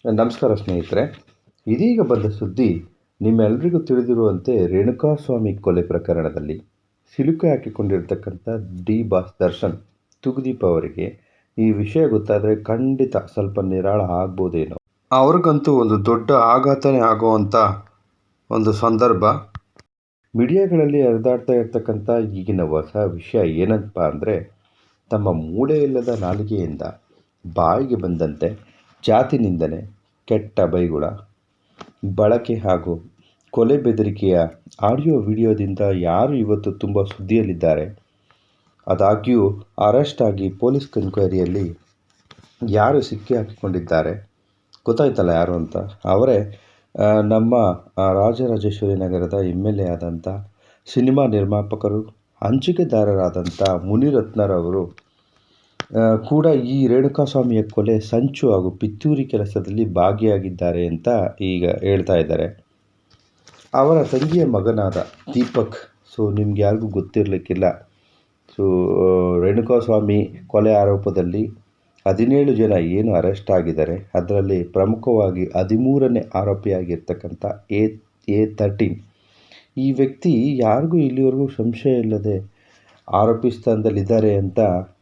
ನಮಸ್ಕಾರ ಸ್ನೇಹಿತರೆ. ಇದೀಗ ಬಂದ ಸುದ್ದಿ ನಿಮ್ಮೆಲ್ಲರಿಗೂ ತಿಳಿದಿರುವಂತೆ ರೇಣುಕಾಸ್ವಾಮಿ ಕೊಲೆ ಪ್ರಕರಣದಲ್ಲಿ ಸಿಲುಕಿ ಹಾಕಿಕೊಂಡಿರ್ತಕ್ಕಂಥ ಡಿ ಬಾಸ್ ದರ್ಶನ್ ತುಗುದೀಪ್ ಅವರಿಗೆ ಈ ವಿಷಯ ಗೊತ್ತಾದರೆ ಖಂಡಿತ ಸ್ವಲ್ಪ ನಿರಾಳ ಆಗ್ಬೋದೇನೋ. ಅವ್ರಿಗಂತೂ ಒಂದು ದೊಡ್ಡ ಆಘಾತನೇ ಆಗುವಂಥ ಒಂದು ಸಂದರ್ಭ. ಮೀಡಿಯಾಗಳಲ್ಲಿ ಹರಿದಾಡ್ತಾ ಇರ್ತಕ್ಕಂಥ ಈಗಿನ ಹೊಸ ವಿಷಯ ಏನಪ್ಪ ಅಂದರೆ, ತಮ್ಮ ಮೂಳೆ ಇಲ್ಲದ ನಾಲಿಗೆಯಿಂದ ಬಾಯಿಗೆ ಬಂದಂತೆ ಜಾತಿ ನಿಂದನೆ, ಕೆಟ್ಟ ಬೈಗುಳ ಬಳಕೆ ಹಾಗೂ ಕೊಲೆ ಬೆದರಿಕೆಯ ಆಡಿಯೋ ವಿಡಿಯೋದಿಂದ ಯಾರು ಇವತ್ತು ತುಂಬ ಸುದ್ದಿಯಲ್ಲಿದ್ದಾರೆ. ಆದಾಗ್ಯೂ ಅರೆಸ್ಟ್ ಆಗಿ ಪೊಲೀಸ್ ಎನ್ಕ್ವೈರಿಯಲ್ಲಿ ಯಾರು ಸಿಕ್ಕಿ ಹಾಕಿಕೊಂಡಿದ್ದಾರೆ ಗೊತ್ತಾಯ್ತಲ್ಲ ಯಾರು ಅಂತ. ಅವರೇ ನಮ್ಮ ರಾಜರಾಜೇಶ್ವರಿ ನಗರದ MLA ಆದಂಥ ಸಿನಿಮಾ ನಿರ್ಮಾಪಕರು, ಹಂಚಿಕೆದಾರರಾದಂಥ ಮುನಿರತ್ನರವರು ಕೂಡ ಈ ರೇಣುಕಾಸ್ವಾಮಿಯ ಕೊಲೆ ಸಂಚು ಹಾಗೂ ಪಿತೂರಿ ಕೆಲಸದಲ್ಲಿ ಭಾಗಿಯಾಗಿದ್ದಾರೆ ಅಂತ ಈಗ ಹೇಳ್ತಾ ಇದ್ದಾರೆ. ಅವರ ತಂಗಿಯ ಮಗನಾದ ದೀಪಕ್, ನಿಮ್ಗೆ ಯಾರಿಗೂ ಗೊತ್ತಿರಲಿಕ್ಕಿಲ್ಲ, ರೇಣುಕಾಸ್ವಾಮಿ ಕೊಲೆ ಆರೋಪದಲ್ಲಿ 17 ಜನ ಏನು ಅರೆಸ್ಟ್ ಆಗಿದ್ದಾರೆ, ಅದರಲ್ಲಿ ಪ್ರಮುಖವಾಗಿ 13ನೇ ಆರೋಪಿಯಾಗಿರ್ತಕ್ಕಂಥ A13 ಈ ವ್ಯಕ್ತಿ ಯಾರಿಗೂ ಇಲ್ಲಿವರೆಗೂ ಸಂಶಯ ಇಲ್ಲದೆ ಆರೋಪಿ ಸ್ಥಾನದಲ್ಲಿದ್ದಾರೆ ಅಂತ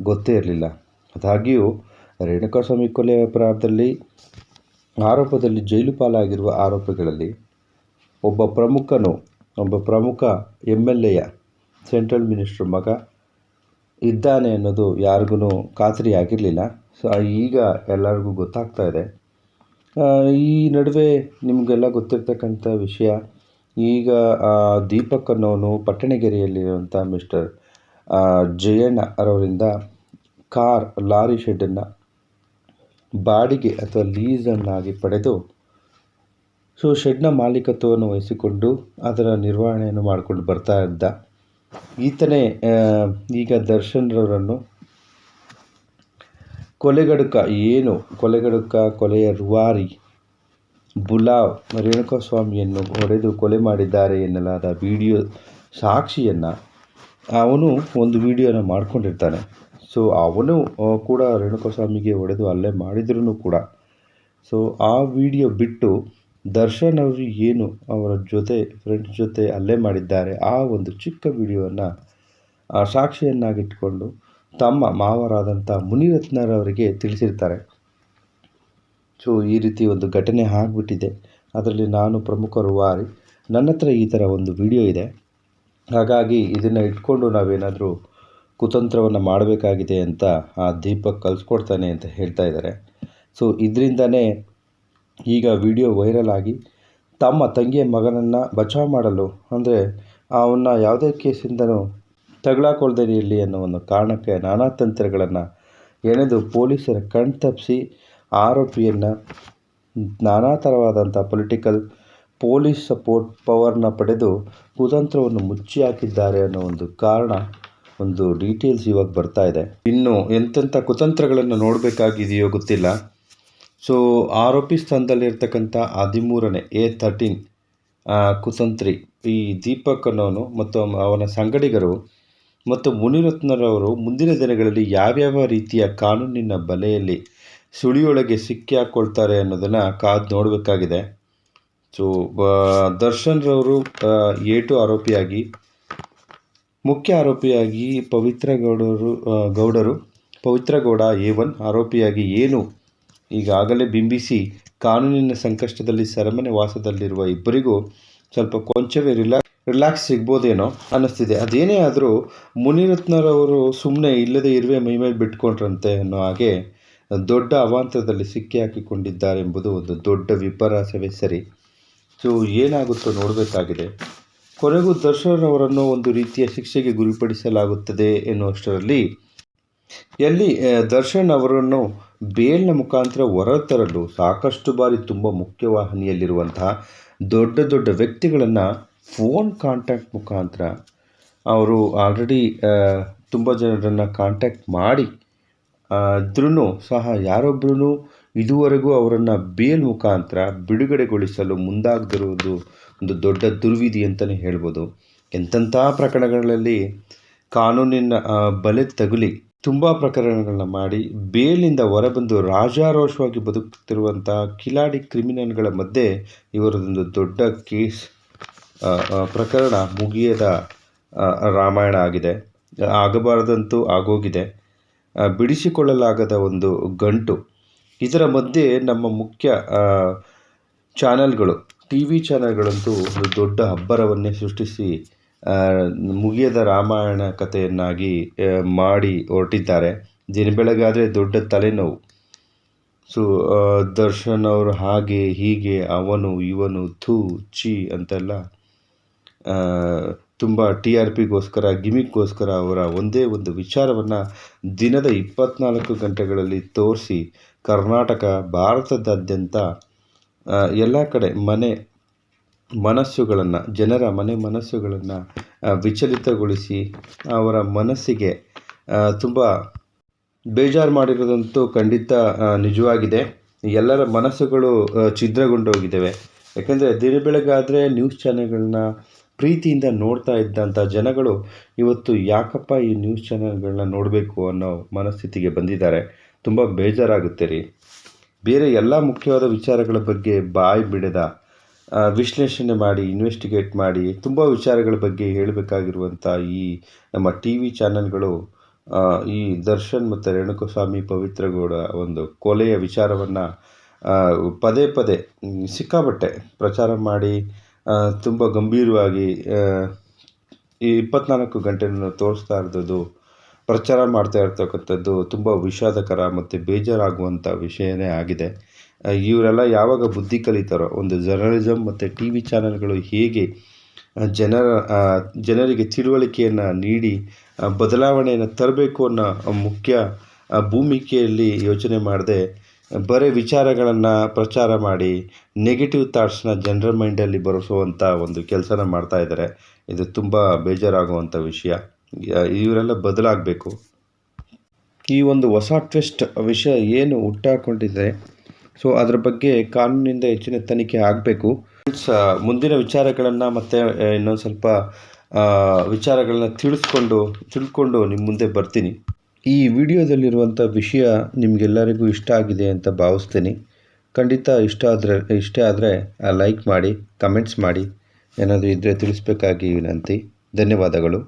ಗೊತ್ತೇ ಇರಲಿಲ್ಲ. ಆದಾಗ್ಯೂ ರೇಣುಕಾಸ್ವಾಮಿ ಕೊಲೆ ಆರೋಪದಲ್ಲಿ ಜೈಲು ಪಾಲಾಗಿರುವ ಆರೋಪಿಗಳಲ್ಲಿ ಒಬ್ಬ ಪ್ರಮುಖ MLAಯ ಸೆಂಟ್ರಲ್ ಮಿನಿಸ್ಟರ್ ಮಗ ಇದ್ದಾನೆ ಅನ್ನೋದು ಯಾರಿಗೂ ಖಾತ್ರಿ ಆಗಿರಲಿಲ್ಲ. ಈಗ ಎಲ್ಲರಿಗೂ ಗೊತ್ತಾಗ್ತಾ ಇದೆ. ಈ ನಡುವೆ ನಿಮಗೆಲ್ಲ ಗೊತ್ತಿರ್ತಕ್ಕಂಥ ವಿಷಯ, ಈಗ ದೀಪಕ್ ಅನ್ನೋನು ಪಟ್ಟಣಗೆರೆಯಲ್ಲಿರುವಂಥ ಮಿಸ್ಟರ್ ಜಯಣ್ಣ ಅವರಿಂದ ಲಾರಿ ಶೆಡ್ಡನ್ನು ಬಾಡಿಗೆ ಅಥವಾ ಲೀಸನ್ನಾಗಿ ಪಡೆದು ಶೆಡ್ನ ಮಾಲೀಕತ್ವವನ್ನು ವಹಿಸಿಕೊಂಡು ಅದರ ನಿರ್ವಹಣೆಯನ್ನು ಮಾಡಿಕೊಂಡು ಬರ್ತಾ ಇದ್ದ ಈತನೇ ಈಗ ದರ್ಶನ್ರವರನ್ನು ಕೊಲೆಯ ರೂವಾರಿ ಬುಲಾವ್ ರೇಣುಕಾಸ್ವಾಮಿಯನ್ನು ಹೊಡೆದು ಕೊಲೆ ಮಾಡಿದ್ದಾರೆ ಎನ್ನಲಾದ ವಿಡಿಯೋ ಸಾಕ್ಷಿಯನ್ನು ಅವನು ಒಂದು ವಿಡಿಯೋನ ಮಾಡ್ಕೊಂಡಿರ್ತಾನೆ. ಅವನು ಕೂಡ ರೇಣುಕಾಸ್ವಾಮಿಗೆ ಹೊಡೆದು ಹಲ್ಲೆ ಮಾಡಿದ್ರೂ ಕೂಡ ಆ ವಿಡಿಯೋ ಬಿಟ್ಟು ದರ್ಶನ್ ಅವರು ಏನು ಅವರ ಫ್ರೆಂಡ್ಸ್ ಜೊತೆ ಹಲ್ಲೆ ಮಾಡಿದ್ದಾರೆ ಆ ಒಂದು ಚಿಕ್ಕ ವಿಡಿಯೋವನ್ನು ಸಾಕ್ಷಿಯನ್ನಾಗಿಟ್ಕೊಂಡು ತಮ್ಮ ಮಾವರಾದಂಥ ಮುನಿರತ್ನರವರಿಗೆ ತಿಳಿಸಿರ್ತಾರೆ. ಈ ರೀತಿ ಒಂದು ಘಟನೆ ಆಗಿಬಿಟ್ಟಿದೆ, ಅದರಲ್ಲಿ ನಾನು ಪ್ರಮುಖ ರೂವಾರಿ, ನನ್ನ ಹತ್ರ ಈ ಥರ ಒಂದು ವಿಡಿಯೋ ಇದೆ, ಹಾಗಾಗಿ ಇದನ್ನು ಇಟ್ಕೊಂಡು ನಾವೇನಾದರೂ ಕುತಂತ್ರವನ್ನು ಮಾಡಬೇಕಾಗಿದೆ ಅಂತ ಆ ದೀಪಕ್ ಕಲಿಸ್ಕೊಡ್ತಾನೆ ಅಂತ ಹೇಳ್ತಾ ಇದ್ದಾರೆ. ಇದರಿಂದನೇ ಈಗ ವಿಡಿಯೋ ವೈರಲ್ ಆಗಿ ತಮ್ಮ ತಂಗಿಯ ಮಗನನ್ನು ಬಚಾವ್ ಮಾಡಲು, ಅಂದರೆ ಅವನ್ನ ಯಾವುದೇ ಕೇಸಿಂದನೂ ತಗಲಾಕೊಳ್ದೇ ಇರಲಿ ಅನ್ನೋ ಒಂದು ಕಾರಣಕ್ಕೆ ನಾನಾ ತಂತ್ರಗಳನ್ನು ಎಣೆದು ಪೊಲೀಸರ ಕಣ್ತಪ್ಪಿಸಿ ಆರೋಪಿಯನ್ನು ನಾನಾ ಥರವಾದಂಥ ಪೊಲೀಸ್ ಸಪೋರ್ಟ್ ಪವರ್ನ ಪಡೆದು ಕುತಂತ್ರವನ್ನು ಮುಚ್ಚಿ ಹಾಕಿದ್ದಾರೆ ಅನ್ನೋ ಒಂದು ಕಾರಣ, ಒಂದು ಡೀಟೇಲ್ಸ್ ಇವಾಗ ಬರ್ತಾ ಇದೆ. ಇನ್ನು ಎಂತೆಂಥ ಕುತಂತ್ರಗಳನ್ನು ನೋಡಬೇಕಾಗಿದೆಯೋ ಗೊತ್ತಿಲ್ಲ. ಆರೋಪಿ ಸ್ಥಾನದಲ್ಲಿರ್ತಕ್ಕಂಥ 13ನೇ A13 ಕುತಂತ್ರಿ ಈ ದೀಪಕ್ ಅನ್ನೋನು ಮತ್ತು ಅವನ ಸಂಗಡಿಗರು ಮತ್ತು ಮುನಿರತ್ನರವರು ಮುಂದಿನ ದಿನಗಳಲ್ಲಿ ಯಾವ್ಯಾವ ರೀತಿಯ ಕಾನೂನಿನ ಬಲೆಯಲ್ಲಿ ಸುಳಿಯೊಳಗೆ ಸಿಕ್ಕಿ ಹಾಕ್ಕೊಳ್ತಾರೆ ಅನ್ನೋದನ್ನು ಕಾದು ನೋಡಬೇಕಾಗಿದೆ. ದರ್ಶನ್ರವರು A2 ಆರೋಪಿಯಾಗಿ, ಮುಖ್ಯ ಆರೋಪಿಯಾಗಿ ಪವಿತ್ರ ಗೌಡ A1 ಆರೋಪಿಯಾಗಿ ಏನು ಈಗಾಗಲೇ ಬಿಂಬಿಸಿ ಕಾನೂನಿನ ಸಂಕಷ್ಟದಲ್ಲಿ ಸೆರೆಮನೆ ವಾಸದಲ್ಲಿರುವ ಇಬ್ಬರಿಗೂ ಸ್ವಲ್ಪ ಕೊಂಚವೇ ರಿಲ್ಯಾಕ್ಸ್ ಸಿಗ್ಬೋದೇನೋ ಅನ್ನಿಸ್ತಿದೆ. ಅದೇನೇ ಆದರೂ ಮುನಿರತ್ನರವರು ಸುಮ್ಮನೆ ಇಲ್ಲದೆ ಇರುವೆ ಮೈಮೇಲೆ ಬಿಟ್ಕೊಂಡ್ರಂತೆ ಅನ್ನೋ ಹಾಗೆ ದೊಡ್ಡ ಅವಾಂತರದಲ್ಲಿ ಸಿಕ್ಕಿ ಹಾಕಿಕೊಂಡಿದ್ದಾರೆಂಬುದು ಒಂದು ದೊಡ್ಡ ವಿಪರ್ಯಾಸವೇ ಸರಿ. ಏನಾಗುತ್ತೋ ನೋಡಬೇಕಾಗಿದೆ. ಕೊನೆಗೂ ದರ್ಶನ್ ಅವರನ್ನು ಒಂದು ರೀತಿಯ ಶಿಕ್ಷೆಗೆ ಗುರಿಪಡಿಸಲಾಗುತ್ತದೆ ಎನ್ನುವಷ್ಟರಲ್ಲಿ ದರ್ಶನ್ ಅವರನ್ನು ಬೇಲ್ನ ಮುಖಾಂತರ ಹೊರತರಲು ಸಾಕಷ್ಟು ಬಾರಿ ತುಂಬ ಮುಖ್ಯವಾಹಿನಿಯಲ್ಲಿರುವಂತಹ ದೊಡ್ಡ ವ್ಯಕ್ತಿಗಳನ್ನು ಫೋನ್ ಕಾಂಟ್ಯಾಕ್ಟ್ ಮುಖಾಂತರ ಅವರು ಆಲ್ರೆಡಿ ತುಂಬ ಜನರನ್ನು ಕಾಂಟ್ಯಾಕ್ಟ್ ಮಾಡಿ ಇದ್ರೂ ಸಹ ಯಾರೊಬ್ಬರೂ ಇದುವರೆಗೂ ಅವರನ್ನು ಬೇಲ್ ಮುಖಾಂತರ ಬಿಡುಗಡೆಗೊಳಿಸಲು ಮುಂದಾಗದಿರುವುದು ಒಂದು ದೊಡ್ಡ ದುರ್ವಿಧಿ ಅಂತಲೇ ಹೇಳ್ಬೋದು. ಎಂತೆಂಥ ಪ್ರಕರಣಗಳಲ್ಲಿ ಕಾನೂನಿನ ಬಲೆ ತಗುಲಿ ತುಂಬ ಪ್ರಕರಣಗಳನ್ನ ಮಾಡಿ ಬೇಲಿಂದ ಹೊರಬಂದು ರಾಜಾರೋಷವಾಗಿ ಬದುಕುತ್ತಿರುವಂಥ ಕಿಲಾಡಿ ಕ್ರಿಮಿನಲ್ಗಳ ಮಧ್ಯೆ ಇವರದೊಂದು ದೊಡ್ಡ ಕೇಸ್ ಪ್ರಕರಣ ಮುಗಿಯದ ರಾಮಾಯಣ ಆಗಿದೆ. ಆಗಬಾರದಂತೂ ಆಗೋಗಿದೆ. ಬಿಡಿಸಿಕೊಳ್ಳಲಾಗದ ಒಂದು ಗಂಟು. ಇದರ ಮಧ್ಯೆ ನಮ್ಮ ಮುಖ್ಯ ಚಾನಲ್ಗಳು, ಟಿ ವಿ ಚಾನಲ್ಗಳಂತೂ ಒಂದು ದೊಡ್ಡ ಅಬ್ಬರವನ್ನೇ ಸೃಷ್ಟಿಸಿ ಮುಗಿಯದ ರಾಮಾಯಣ ಕಥೆಯನ್ನಾಗಿ ಮಾಡಿ ಹೊರಟಿದ್ದಾರೆ. ದಿನ ಬೆಳಗಾದರೆ ದೊಡ್ಡ ತಲೆನೋವು. ಸೊ ದರ್ಶನ್ ಅವರು ಹಾಗೆ ಹೀಗೆ, ಅವನು ಇವನು, ಥೂ ಛೀ ಅಂತೆಲ್ಲ ತುಂಬ ಟಿ ಆರ್ ಪಿಗೋಸ್ಕರ, ಗಿಮಿಕ್ಗೋಸ್ಕರ ಅವರ ಒಂದೇ ಒಂದು ವಿಚಾರವನ್ನು ದಿನದ 24 ಗಂಟೆಗಳಲ್ಲಿ ತೋರಿಸಿ ಕರ್ನಾಟಕ, ಭಾರತದಾದ್ಯಂತ ಎಲ್ಲ ಕಡೆ ಜನರ ಮನೆ ಮನಸ್ಸುಗಳನ್ನು ವಿಚಲಿತಗೊಳಿಸಿ ಅವರ ಮನಸ್ಸಿಗೆ ತುಂಬ ಬೇಜಾರು ಮಾಡಿರೋದಂತೂ ಖಂಡಿತ ನಿಜವಾಗಿದೆ. ಎಲ್ಲರ ಮನಸ್ಸುಗಳು ಛಿದ್ರಗೊಂಡೋಗಿದ್ದಾವೆ. ಯಾಕೆಂದರೆ ದಿನ ಬೆಳಗಾದರೆ ನ್ಯೂಸ್ ಚಾನೆಲ್ಗಳನ್ನ ಪ್ರೀತಿಯಿಂದ ನೋಡ್ತಾ ಇದ್ದಂಥ ಜನಗಳು ಇವತ್ತು ಯಾಕಪ್ಪ ಈ ನ್ಯೂಸ್ ಚಾನೆಲ್ಗಳನ್ನ ನೋಡಬೇಕು ಅನ್ನೋ ಮನಸ್ಥಿತಿಗೆ ಬಂದಿದ್ದಾರೆ. ತುಂಬ ಬೇಜಾರಾಗುತ್ತೆ ರೀ. ಬೇರೆ ಎಲ್ಲ ಮುಖ್ಯವಾದ ವಿಚಾರಗಳ ಬಗ್ಗೆ ಬಾಯಿ ಬಿಡದ ವಿಶ್ಲೇಷಣೆ ಮಾಡಿ, ಇನ್ವೆಸ್ಟಿಗೇಟ್ ಮಾಡಿ ತುಂಬ ವಿಚಾರಗಳ ಬಗ್ಗೆ ಹೇಳಬೇಕಾಗಿರುವಂಥ ಈ ನಮ್ಮ ಟಿ ವಿ ಚಾನೆಲ್ಗಳು ಈ ದರ್ಶನ್ ಮತ್ತು ರೇಣುಕಾಸ್ವಾಮಿ ಪವಿತ್ರಗೌಡ ಒಂದು ಕೊಲೆಯ ವಿಚಾರವನ್ನು ಪದೇ ಪದೇ ಸಿಕ್ಕಾಪಟ್ಟೆ ಪ್ರಚಾರ ಮಾಡಿ ತುಂಬ ಗಂಭೀರವಾಗಿ ಈ 24 ಗಂಟೆಯನ್ನು ತೋರಿಸ್ತಾ ಇರೋದು, ಪ್ರಚಾರ ಮಾಡ್ತಾ ಇರ್ತಕ್ಕಂಥದ್ದು ತುಂಬ ವಿಷಾದಕರ ಮತ್ತು ಬೇಜಾರಾಗುವಂಥ ವಿಷಯನೇ ಆಗಿದೆ. ಇವರೆಲ್ಲ ಯಾವಾಗ ಬುದ್ಧಿ ಕಲಿತಾರೋ, ಒಂದು ಜರ್ನಲಿಸಮ್ ಮತ್ತು ಟಿ ವಿ ಚಾನೆಲ್ಗಳು ಹೇಗೆ ಜನರಿಗೆ ತಿಳುವಳಿಕೆಯನ್ನು ನೀಡಿ ಬದಲಾವಣೆಯನ್ನು ತರಬೇಕು ಅನ್ನೋ ಮುಖ್ಯ ಭೂಮಿಕೆಯಲ್ಲಿ ಯೋಚನೆ ಮಾಡದೆ ಬರೀ ವಿಚಾರಗಳನ್ನು ಪ್ರಚಾರ ಮಾಡಿ ನೆಗೆಟಿವ್ ಥಾಟ್ಸ್ನ ಜನರ ಮೈಂಡಲ್ಲಿ ಬರೆಸುವಂಥ ಒಂದು ಕೆಲಸನ ಮಾಡ್ತಾ ಇದ್ದಾರೆ. ಇದು ತುಂಬ ಬೇಜಾರಾಗುವಂಥ ವಿಷಯ. ಇವರೆಲ್ಲ ಬದಲಾಗಬೇಕು. ಈ ಒಂದು ಹೊಸ ಟ್ವಿಸ್ಟ್ ವಿಷಯ ಏನು ಹುಟ್ಟಾಕೊಂಡಿದೆ, ಸೊ ಅದರ ಬಗ್ಗೆ ಕಾನೂನಿಂದ ಹೆಚ್ಚಿನ ತನಿಖೆ ಆಗಬೇಕು. ಮುಂದಿನ ವಿಚಾರಗಳನ್ನು ಮತ್ತು ಇನ್ನೊಂದು ಸ್ವಲ್ಪ ವಿಚಾರಗಳನ್ನ ತಿಳ್ಕೊಂಡು ನಿಮ್ಮ ಮುಂದೆ ಬರ್ತೀನಿ. ಈ ವಿಡಿಯೋದಲ್ಲಿರುವಂಥ ವಿಷಯ ನಿಮಗೆಲ್ಲರಿಗೂ ಇಷ್ಟ ಆಗಿದೆ ಅಂತ ಭಾವಿಸ್ತೀನಿ. ಖಂಡಿತ ಇಷ್ಟ ಆದರೆ ಲೈಕ್ ಮಾಡಿ, ಕಮೆಂಟ್ಸ್ ಮಾಡಿ, ಏನಾದರೂ ಇದ್ದರೆ ತಿಳಿಸ್ಬೇಕಾಗಿ ವಿನಂತಿ. ಧನ್ಯವಾದಗಳು.